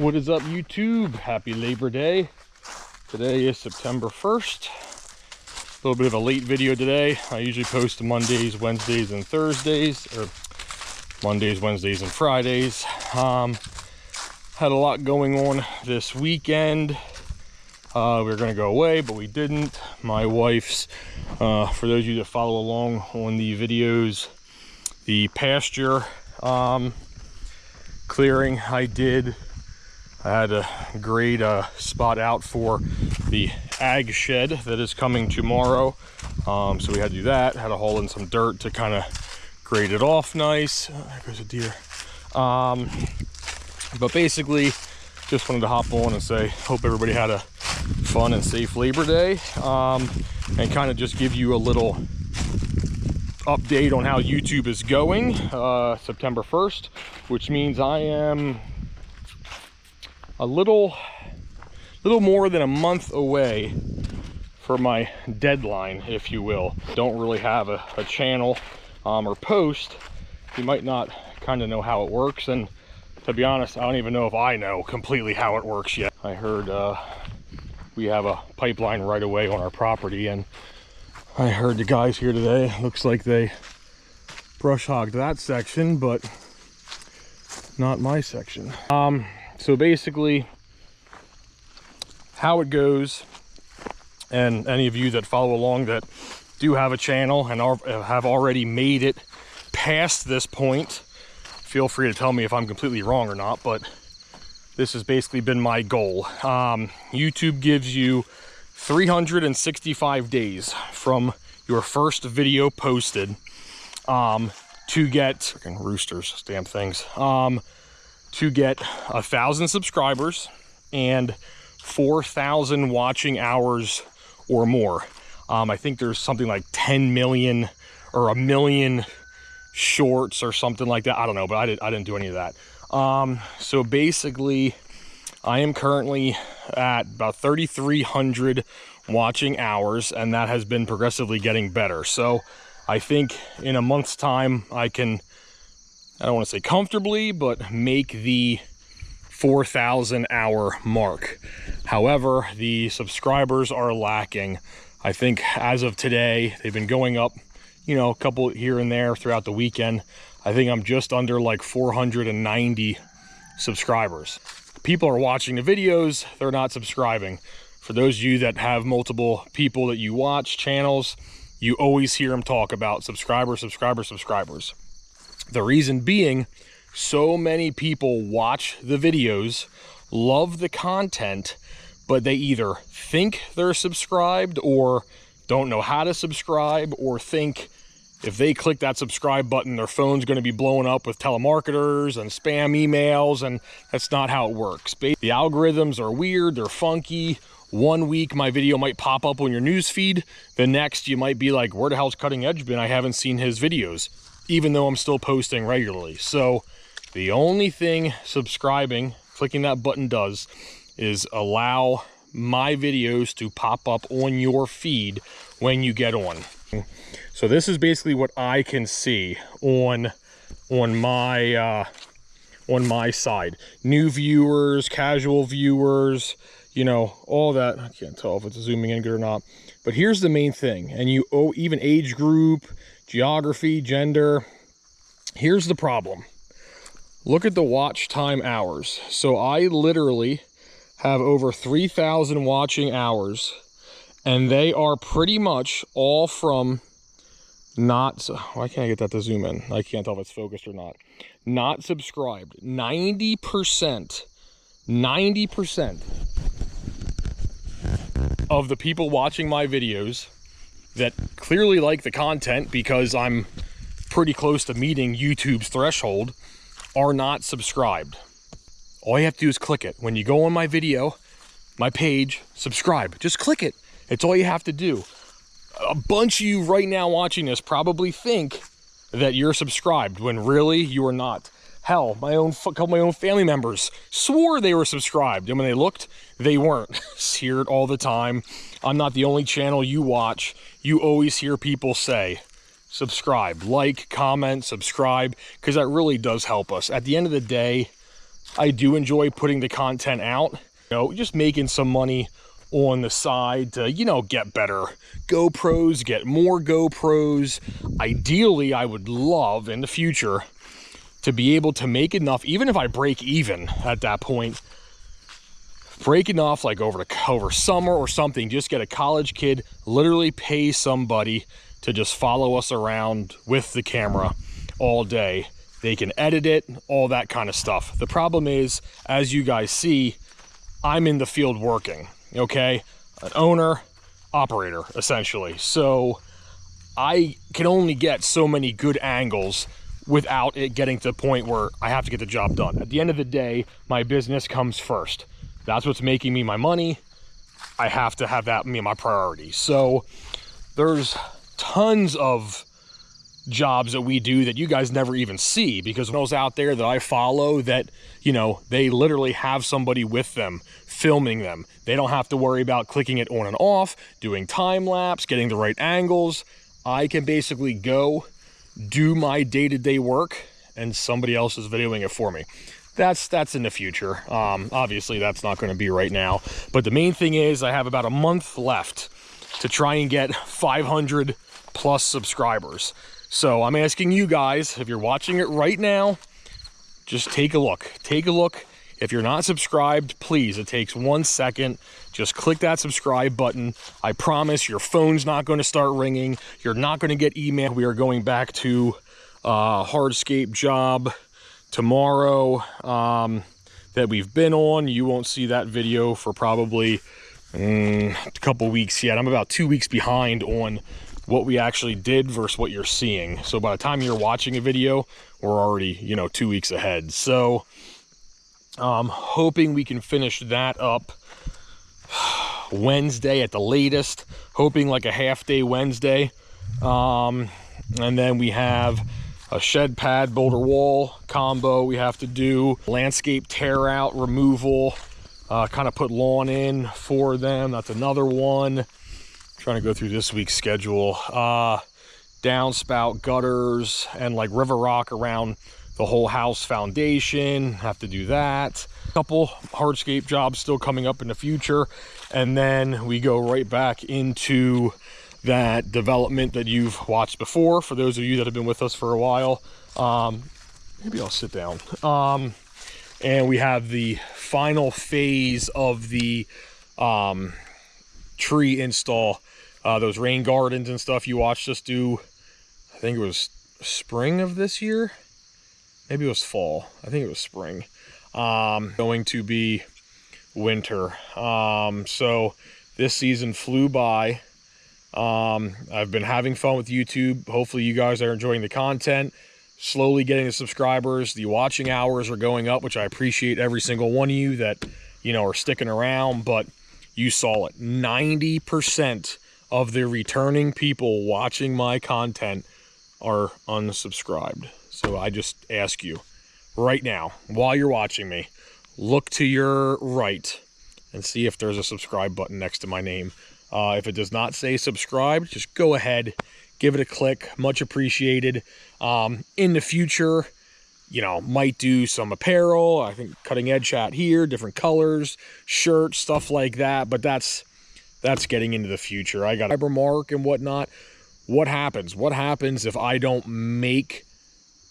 What is up, YouTube? Happy Labor Day. Today is September 1st. A little bit of a late video today. I usually post Mondays, Wednesdays, and Thursdays, or Mondays, Wednesdays, and Fridays. Had a lot going on this weekend. We were going to go away, but we didn't. My wife's, for those of you that follow along on the videos, the pasture clearing I did. I had a great spot out for the ag shed that is coming tomorrow. So we had to do that. Had to haul in some dirt to kind of grade it off nice. Oh, there goes a deer. But basically, just wanted to hop on and say, hope everybody had a fun and safe Labor Day. And kind of just give you a little update on how YouTube is going. September 1st, which means I am a little more than a month away for my deadline, if you will. Don't really have a channel or post. You might not kind of know how it works, and to be honest, I don't even know if I know completely how it works yet. I heard we have a pipeline right away on our property, and I heard the guys here today, looks like they brush hogged that section, but not my section. So basically, how it goes, and any of you that follow along that do have a channel and have already made it past this point, feel free to tell me if I'm completely wrong or not, but this has basically been my goal. YouTube gives you 365 days from your first video posted to get, freaking roosters, damn things, to get 1,000 subscribers and 4,000 watching hours or more. I think there's something like 10 million or a million shorts or something like that. I don't know, but I didn't do any of that. So basically, I am currently at about 3,300 watching hours, and that has been progressively getting better. So I think in a month's time, I can, I don't want to say comfortably, but make the 4,000 hour mark. However, the subscribers are lacking. I think as of today, they've been going up, you know, a couple here and there throughout the weekend. I think I'm just under like 490 subscribers. People are watching the videos, they're not subscribing. For those of you that have multiple people that you watch, channels, you always hear them talk about subscribers. The reason being, so many people watch the videos, love the content, but they either think they're subscribed or don't know how to subscribe, or think if they click that subscribe button, their phone's going to be blowing up with telemarketers and spam emails, and that's not how it works. The algorithms are weird, they're funky. One week my video might pop up on your news feed, the next you might be like, where the hell's Cutting Edge been? I haven't seen his videos, even though I'm still posting regularly. So the only thing subscribing, clicking that button does, is allow my videos to pop up on your feed when you get on. So this is basically what I can see on my side. New viewers, casual viewers, you know, all that. I can't tell if it's zooming in good or not, but here's the main thing. And you even age group, geography, gender. Here's the problem. Look at the watch time hours. So I literally have over 3,000 watching hours, and they are pretty much all from not, why can't I get that to zoom in? I can't tell if it's focused or not. Not subscribed. 90% of the people watching my videos that clearly like the content, because I'm pretty close to meeting YouTube's threshold, are not subscribed. All you have to do is click it. When you go on my video, my page, subscribe. Just click it. It's all you have to do. A bunch of you right now watching this probably think that you're subscribed when really you are not. Hell, couple of my own family members swore they were subscribed, and when they looked, they weren't. Hear it all the time. I'm not the only channel you watch. You always hear people say, subscribe, like, comment, subscribe, because that really does help us. At the end of the day, I do enjoy putting the content out, just making some money on the side to, get better GoPros, get more GoPros. Ideally, I would love in the future to be able to make enough, even if I break even at that point, break enough like over summer or something, just get a college kid, literally pay somebody to just follow us around with the camera all day. They can edit it, all that kind of stuff. The problem is, as you guys see, I'm in the field working, okay? An owner, operator, essentially. So I can only get so many good angles without it getting to the point where I have to get the job done. At the end of the day, my business comes first. That's what's making me my money. I have to have that be my priority. So there's tons of jobs that we do that you guys never even see, because those out there that I follow that, they literally have somebody with them filming them. They don't have to worry about clicking it on and off, doing time lapse, getting the right angles. I can basically go do my day-to-day work and somebody else is videoing it for me. That's in the future. Obviously that's not going to be right now, but the main thing is I have about a month left to try and get 500 plus subscribers. So I'm asking you guys, if you're watching it right now, just take a look. Take a look. If you're not subscribed, please, it takes 1 second. Just click that subscribe button. I promise your phone's not going to start ringing. You're not going to get email. We are going back to hardscape job tomorrow that we've been on. You won't see that video for probably a couple weeks yet. I'm about 2 weeks behind on what we actually did versus what you're seeing. So by the time you're watching a video, we're already, 2 weeks ahead. So hoping we can finish that up Wednesday at the latest, hoping like a half day Wednesday. And then we have a shed pad boulder wall combo we have to do, landscape tear out removal, kind of put lawn in for them. That's another one. Trying to go through this week's schedule. Downspout gutters and like river rock around the whole house foundation. Have to do that. A couple hardscape jobs still coming up in the future. And then we go right back into that development that you've watched before. For those of you that have been with us for a while, maybe I'll sit down. And we have the final phase of the tree install. Those rain gardens and stuff you watched us do, I think it was spring of this year. Maybe it was fall. I think it was spring. Going to be winter. So this season flew by. I've been having fun with YouTube. Hopefully you guys are enjoying the content. Slowly getting the subscribers. The watching hours are going up, which I appreciate every single one of you that, are sticking around. But you saw it. 90% of the returning people watching my content are unsubscribed. So I just ask you right now, while you're watching me, look to your right and see if there's a subscribe button next to my name. If it does not say subscribe, just go ahead, give it a click. Much appreciated. In the future, might do some apparel. I think cutting edge hat here, different colors, shirts, stuff like that. But that's getting into the future. I got Cybermark and whatnot. What happens? What happens if I don't make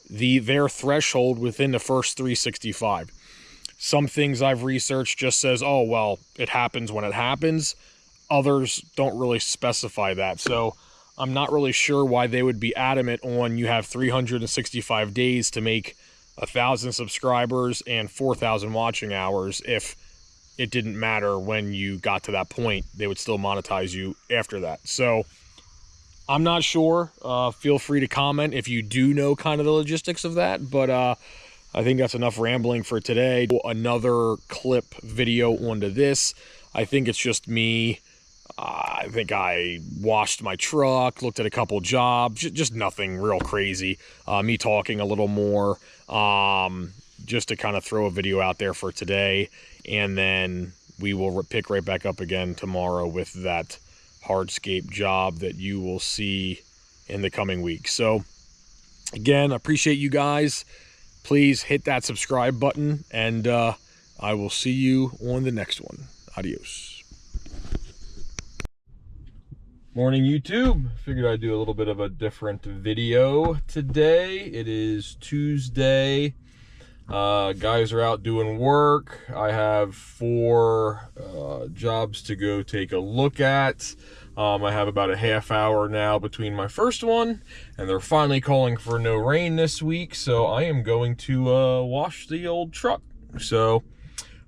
their threshold within the first 365? Some things I've researched just says, oh, well, it happens when it happens. Others don't really specify that. So I'm not really sure why they would be adamant on you have 365 days to make 1,000 subscribers and 4,000 watching hours if it didn't matter when you got to that point. They would still monetize you after that. So I'm not sure. Feel free to comment if you do know kind of the logistics of that. But I think that's enough rambling for today. Another clip video onto this. I think it's just me. I think I washed my truck, looked at a couple jobs, just nothing real crazy. Me talking a little more, just to kind of throw a video out there for today. And then we will pick right back up again tomorrow with that hardscape job that you will see in the coming weeks. So again, I appreciate you guys. please hit that subscribe button, and I will see you on the next one. Adios. Morning, YouTube. Figured I'd do a little bit of a different video today. It is Tuesday. Guys are out doing work. I have 4 jobs to go take a look at. I have about a half hour now between my first one, and they're finally calling for no rain this week, so I am going to wash the old truck. So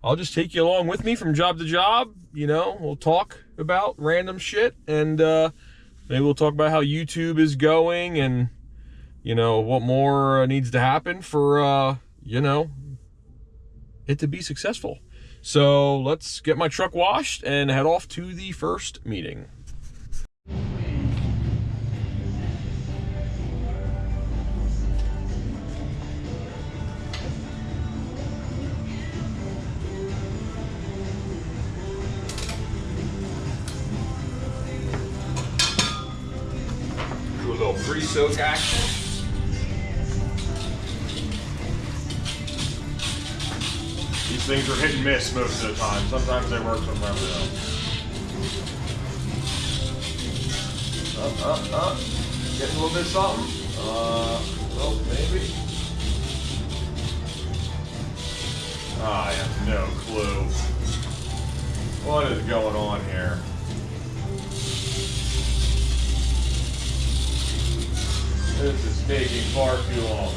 I'll just take you along with me from job to job. You know, we'll talk about random shit, and maybe we'll talk about how YouTube is going, and you know, what more needs to happen for you know, it to be successful. So let's get my truck washed and head off to the first meeting. Do a little pre-soak action. These things are hit and miss most of the time. Sometimes they work, sometimes they don't. Getting a little bit of something. Well, maybe. I have no clue. What is going on here? This is taking far too long.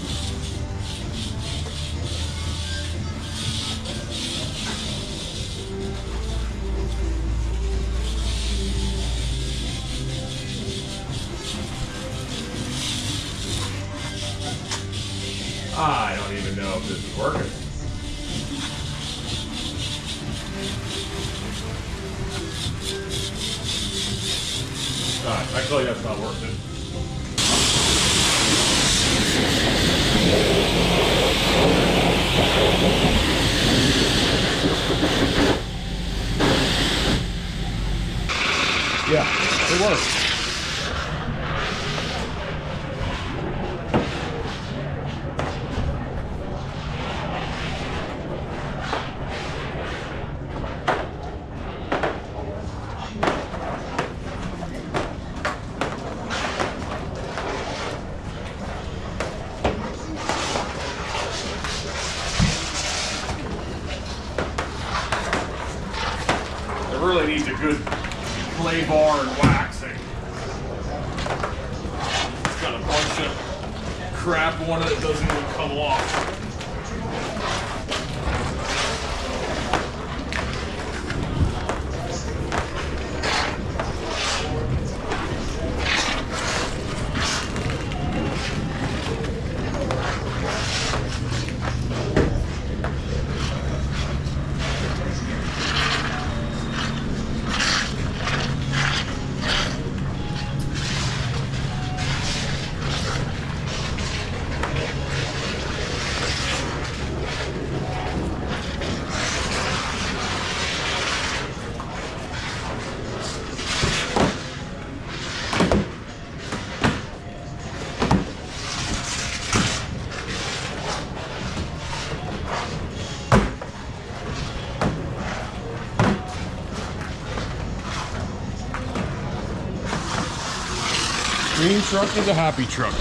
I don't even know if this is working. Alright, actually that's not working. Yeah, it works. Really needs a good clay bar and waxing. It's got a bunch of crap on it that doesn't even come off. Green truck is a happy truck.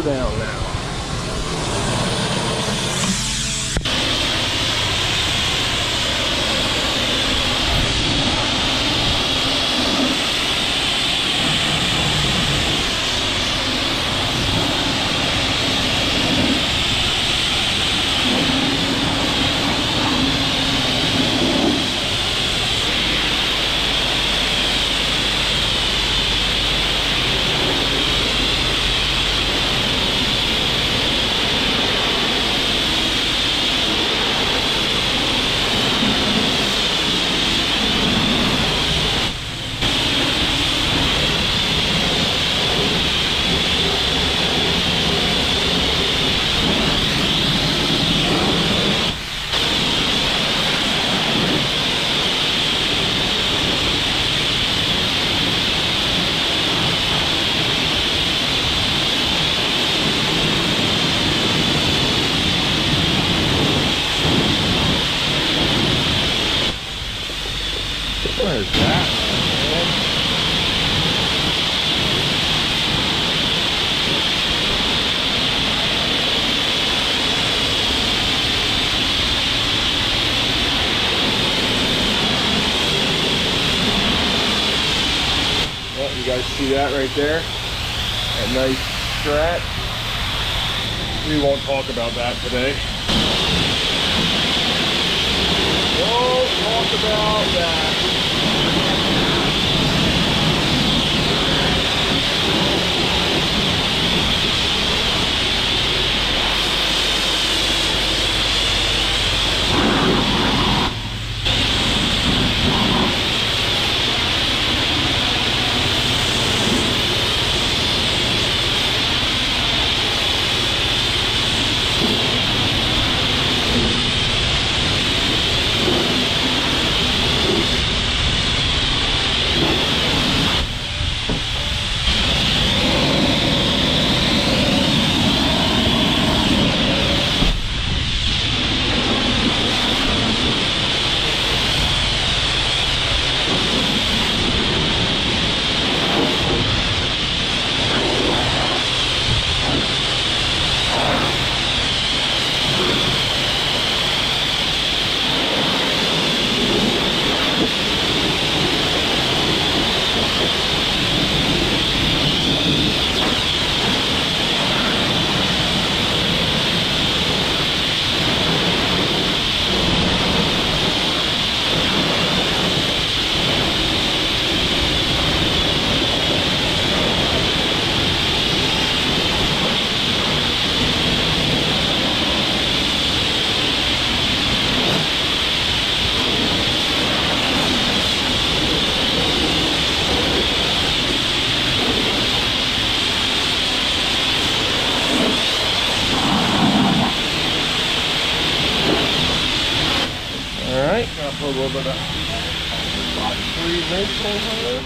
Down now. that right there. A nice strat. We won't talk about that today. Won't talk about that. Put a little bit of free maple on there.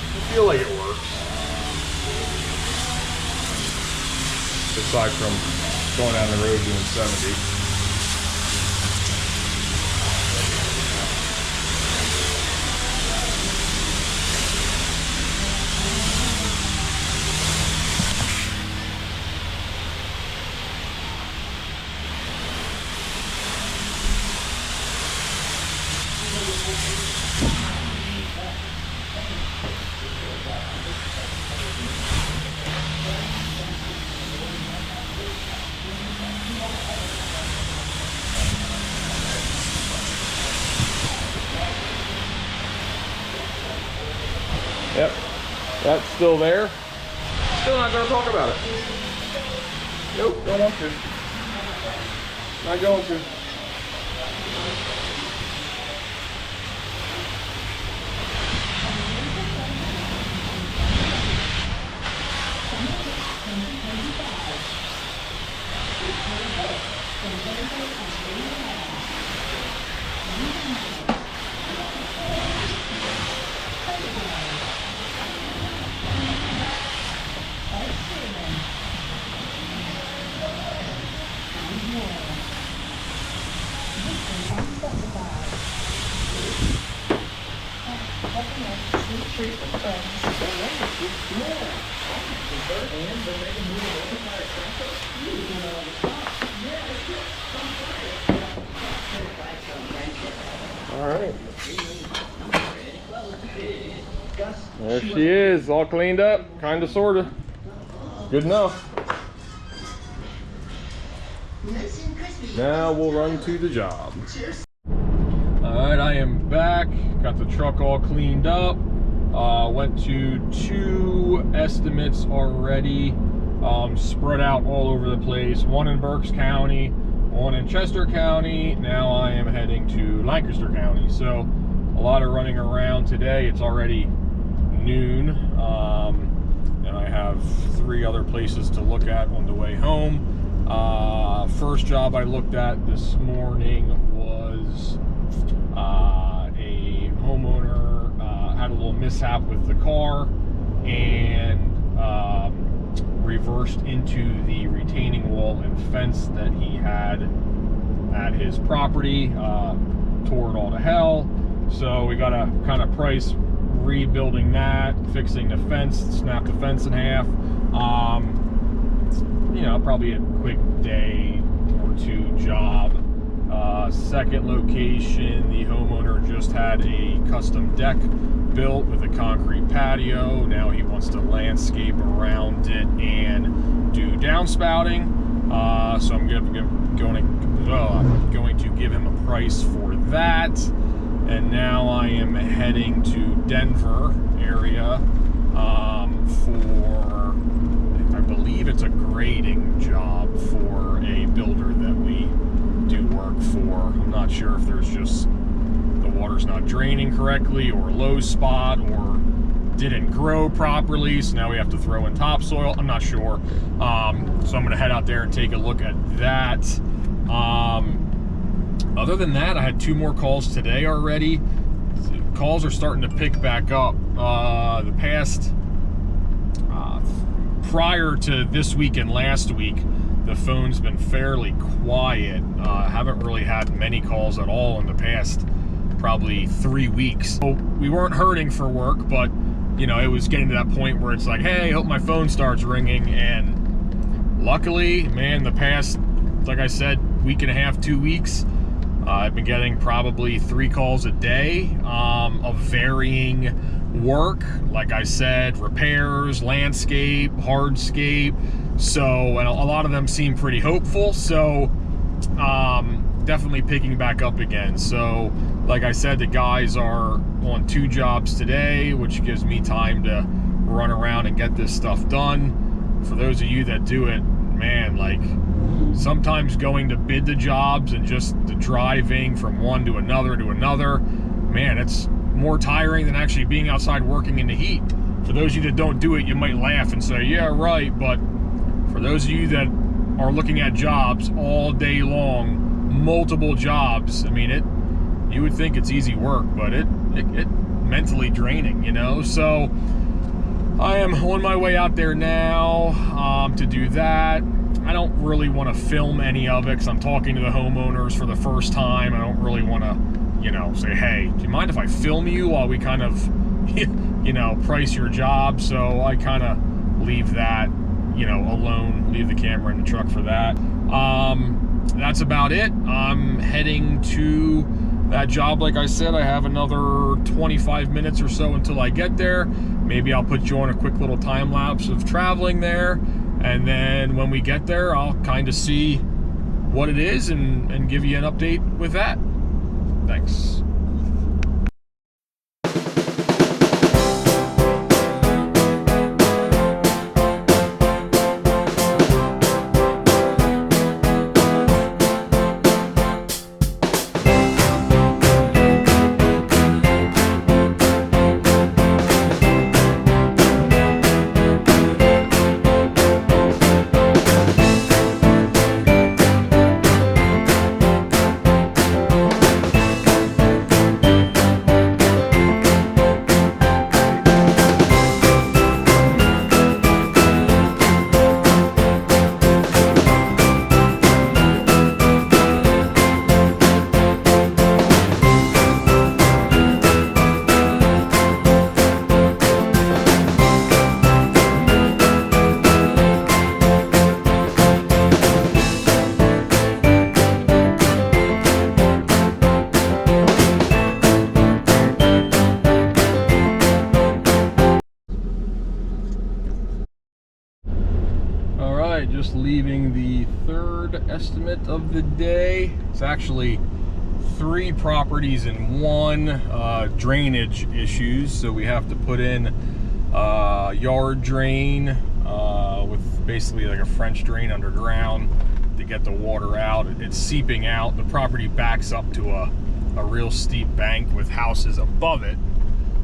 I feel like it works. Aside from going down the road doing 70. Yep, that's still there. Still not going to talk about it. Nope, don't want to. Not going to. All right. There she is, all cleaned up, kind of, sort of. Good enough. Now we'll run to the job. All right, I am back. Got the truck all cleaned up. Went to 2 estimates already, spread out all over the place. One in Berks County, one in Chester County. Now I am heading to Lancaster County. So a lot of running around today. It's already noon, and I have 3 other places to look at on the way home. First job I looked at this morning was a homeowner had a little mishap with the car and reversed into the retaining wall and fence that he had at his property, tore it all to hell. So we got to kind of price rebuilding that, fixing the fence, snap the fence in half. you know, probably a quick day or two job. Second location, the homeowner just had a custom deck built with a concrete patio. Now he wants to landscape around it and do downspouting. So I'm going to give him a price for that. And now I am heading to Denver area for, I believe it's a grading job for a builder that we do work for. I'm not sure if there's just the water's not draining correctly, or a low spot, or didn't grow properly, so now we have to throw in topsoil. I'm not sure. So I'm gonna head out there and take a look at that. Other than that, I had 2 more calls today already. Calls are starting to pick back up. The past, prior to this week and last week, the phone's been fairly quiet. Haven't really had many calls at all in the past probably 3 weeks. So we weren't hurting for work, but you know, it was getting to that point where it's like, hey, I hope my phone starts ringing. And luckily, man, the past, like I said, week and a half, 2 weeks, I've been getting probably 3 calls a day of varying work. Like I said, repairs, landscape, hardscape. So, and a lot of them seem pretty hopeful. So, definitely picking back up again. So, like I said, the guys are on 2 jobs today, which gives me time to run around and get this stuff done. For those of you that do it, man, like, sometimes going to bid the jobs and just the driving from one to another, man, it's more tiring than actually being outside working in the heat. For those of you that don't do it, you might laugh and say, yeah, right, but for those of you that are looking at jobs all day long, multiple jobs, I mean, you would think it's easy work, but it mentally draining, you know? So I am on my way out there now to do that. I don't really want to film any of it because I'm talking to the homeowners for the first time. I don't really want to, you know, say, hey, do you mind if I film you while we kind of, you know, price your job? So I kind of leave that, you know, alone, leave the camera in the truck for that. That's about it. I'm heading to that job. Like I said, I have another 25 minutes or so until I get there. Maybe I'll put you on a quick little time lapse of traveling there. And then when we get there, I'll kind of see what it is and give you an update with that. Thanks. Just leaving the third estimate of the day. It's actually 3 properties in one. Drainage issues, so we have to put in yard drain with basically like a French drain underground to get the water out. It's seeping out. The property backs up to a real steep bank with houses above it,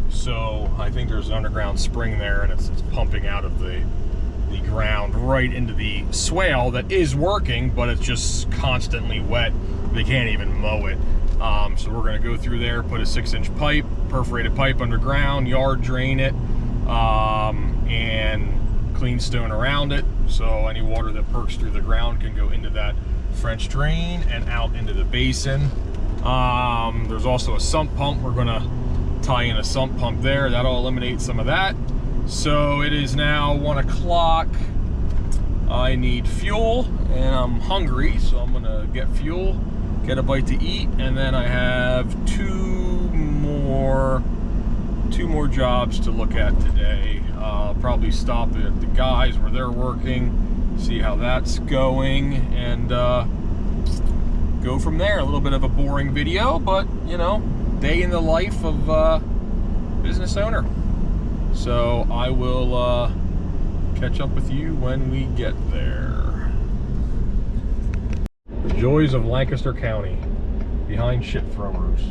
so I think there's an underground spring there, and it's pumping out of the ground right into the swale that is working, but it's just constantly wet. They can't even mow it. So we're going to go through there, put a 6-inch pipe, perforated pipe underground, yard drain it, and clean stone around it, so any water that perks through the ground can go into that French drain and out into the basin. There's also a sump pump. We're going to tie in a sump pump there. That'll eliminate some of that. So it is now 1 o'clock. I need fuel, and I'm hungry, so I'm gonna get fuel, get a bite to eat, and then I have two more jobs to look at today. I'll probably stop at the guys where they're working, see how that's going, and go from there. A little bit of a boring video, but you know, day in the life of business owner. So I will catch up with you when we get there. The joys of Lancaster County, behind shit throwers.